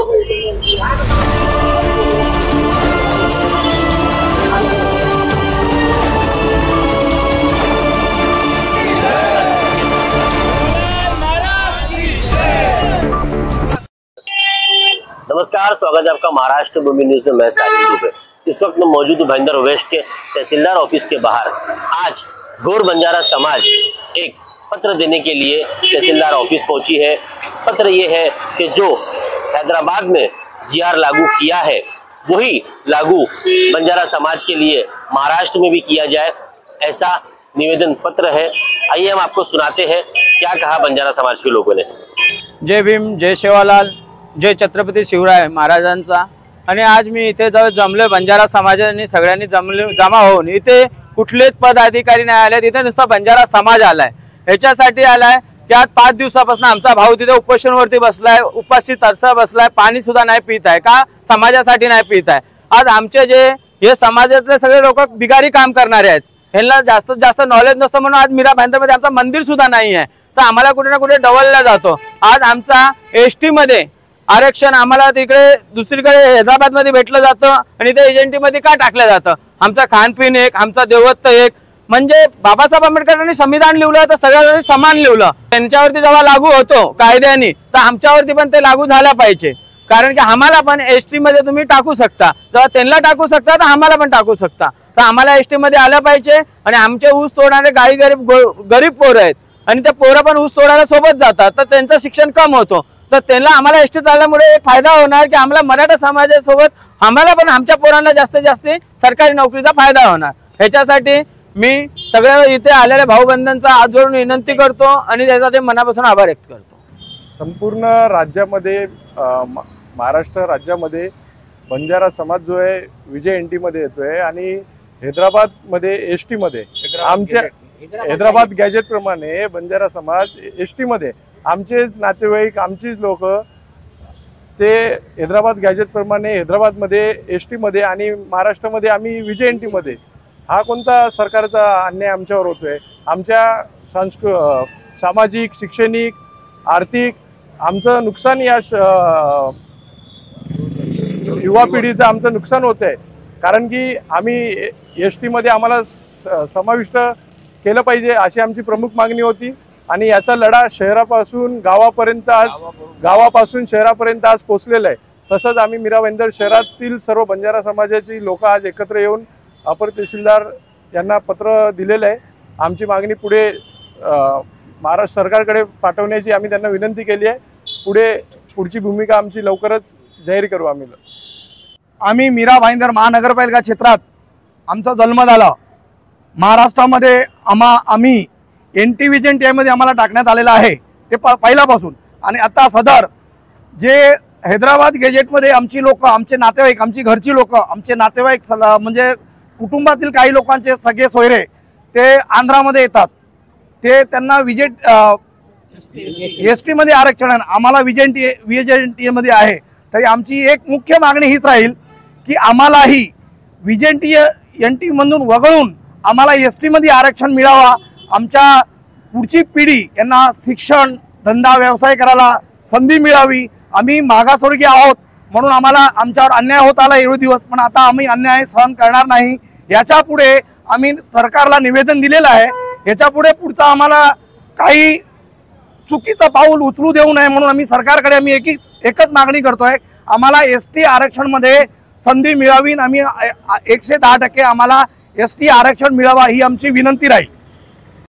नमस्कार, स्वागत है आपका महाराष्ट्र भूमि न्यूज में। मैं साहिल दुबे इस वक्त मैं मौजूद हूँ भाईंदर वेस्ट के तहसीलदार ऑफिस के बाहर। आज गौर बंजारा समाज एक पत्र देने के लिए तहसीलदार ऑफिस पहुंची है। पत्र ये है कि जो हैदराबाद में जीआर लागू किया है वही लागू बंजारा समाज के लिए महाराष्ट्र में भी किया जाए, ऐसा निवेदन पत्र है। आइए हम आपको सुनाते हैं क्या कहा बंजारा समाज के लोगों ने। जय भीम, जय सेवालाल, जय छत्रपती शिवराय महाराजांचा। आणि आज मी इथे जमले बंजारा समाजाने सगळ्यांनी जमा होऊन इथे कुठलेच पदाधिकारी नाही आले, तिथे नुसता बंजारा समाज आलाय। ह्याच्यासाठी आलाय की आज 5 दिवसापासून आमचा भाऊ तिथे उपोषणवरती बसलाय, उपाशी तरसा बसलाय, पाणी सुद्धा नाही पित आहे का समाजासाठी नाही पित आहे। आज आमचे जे हे समाजातले सगळे लोक बिगारी काम करणारे आहेत, ह्यांना जास्तीत जास्त नॉलेज नसतं म्हणून आज मीरा भाईंदरमध्ये आमचा मंदिर सुद्धा नाही आहे, तर आम्हाला कुठे ना कुठे डवलला जातो। आज आमचा एसटी मध्ये आरक्षण आम्हाला तिकडे दुसरीकडे हैदराबाद मध्ये भेटलं जातं आणि ते एजंटी मध्ये का टाकलं जातं। आमचा खानपिन एक, आमचा देवत्व एक, म्हणजे बाबासाहेब आंबेडकरांनी संविधान लिहिलं तर सगळ्यांनी समान लिहिलं। त्यांच्यावरती जेव्हा लागू होतो कायद्याने तर आमच्यावरती पण ते लागू झाला पाहिजे, कारण की आम्हाला पण एसटी मध्ये तुम्ही टाकू शकता, जेव्हा त्यांना टाकू शकता तर आम्हाला पण टाकू शकता। तर आम्हाला एसटी मध्ये आलं पाहिजे। आणि आमचे ऊस तोडणारे काही गरीब पोरं आहेत आणि ते पोरं पण ऊस तोडायला सोबत जातात, तर त्यांचं शिक्षण कम होतो, तर त्यांना आम्हाला एसटी चालल्यामुळे एक फायदा होणार की आम्हाला मराठा समाजासोबत आम्हाला पण आमच्या पोरांना जास्तीत जास्त सरकारी नोकरीचा फायदा होणार। ह्याच्यासाठी मी सगळ्या इथे आलेल्या भाऊबंधांचा हात जोडून विनंती करतो आणि त्यासाठी मनापासून आभार व्यक्त करतो। संपूर्ण राज्यामध्ये महाराष्ट्र राज्यामध्ये बंजारा समाज जो आहे विजय एनटी मध्ये येतोय आणि हैदराबाद मध्ये एसटी मध्ये आमच्या हैदराबाद गॅजेट प्रमाणे बंजारा समाज एसटी मध्ये आमचेच नातेवाईक आमचीच लोक ते हैदराबाद गॅजेट प्रमाणे हैदराबाद मध्ये एसटी मध्ये आणि महाराष्ट्रामध्ये आम्ही विजय एनटी मध्ये। हा कोणता सरकारचा अन्याय आमच्यावर होतोय? आमच्या सामाजिक, शैक्षणिक, आर्थिक आमचं नुकसान, या युवा पिढीचं आमचं नुकसान होत आहे, कारण की आम्ही एसटी मध्ये आम्हाला समाविष्ट केलं पाहिजे अशी आमची प्रमुख मागणी होती। आणि याचा लढा शहरापासून गावापर्यंत गावापासून शहरापर्यंत आज पोहोचलेला आहे। तसंच आम्ही मीरा भाईंदर शहरातील सर्व बंजारा समाजाची लोक आज एकत्र येऊन अपर तहसीलदार यांना पत्र दिलेलं आहे। आमची मागणी पुढे महाराष्ट्र सरकारकडे पाठवण्याची आम्ही त्यांना विनंती केली आहे। पुढची भूमिका आमची लवकरच जाहीर करू। आम्ही मीरा भाईंदर महानगरपालिका क्षेत्रात आमचा जन्म झाला। महाराष्ट्रामध्ये आम्ही एनटी विजन मध्ये आम्हाला टाकण्यात आलेला आहे ते पहिल्यापासून। आणि आता सदर जे हैदराबाद गॅजेटमध्ये आमची लोक, आमचे नातेवाईक, आमची घरची लोक, आमचे नातेवाईक म्हणजे कुटुंबातील काही लोकांचे सगळे सोयरे ते आंध्रामध्ये येतात, ते त्यांना एसटी मध्ये आरक्षण आहे, आम्हाला विजय एनटी आहे। तरी आमची एक मुख्य मागणी हीच राहील की आम्हालाही विजय एनटी मधून वगळून आम्हाला एसटी मध्ये आरक्षण मिळावा। आमच्या पुढची पिढी यांना शिक्षण, धंदा, व्यवसाय करायला संधी मिळावी। आम्ही मागासवर्गीय आहोत म्हणून आम्हाला आमच्यावर अन्याय होत आला एवढे दिवस, पण आता आम्ही अन्याय सहन करणार नाही। याच्या पुढे आम्ही सरकारला निवेदन दिलेलं आहे, याच्या पुढचा आम्हाला काही चुकीचं पाऊल उचलू देऊ नये म्हणून आम्ही सरकारकडे एकच मागणी करतोय, आम्हाला एसटी आरक्षण मध्ये संधी मिळावी। आम्ही 110% आम्हाला एसटी आरक्षण मिळावा ही आमची विनंती राहील।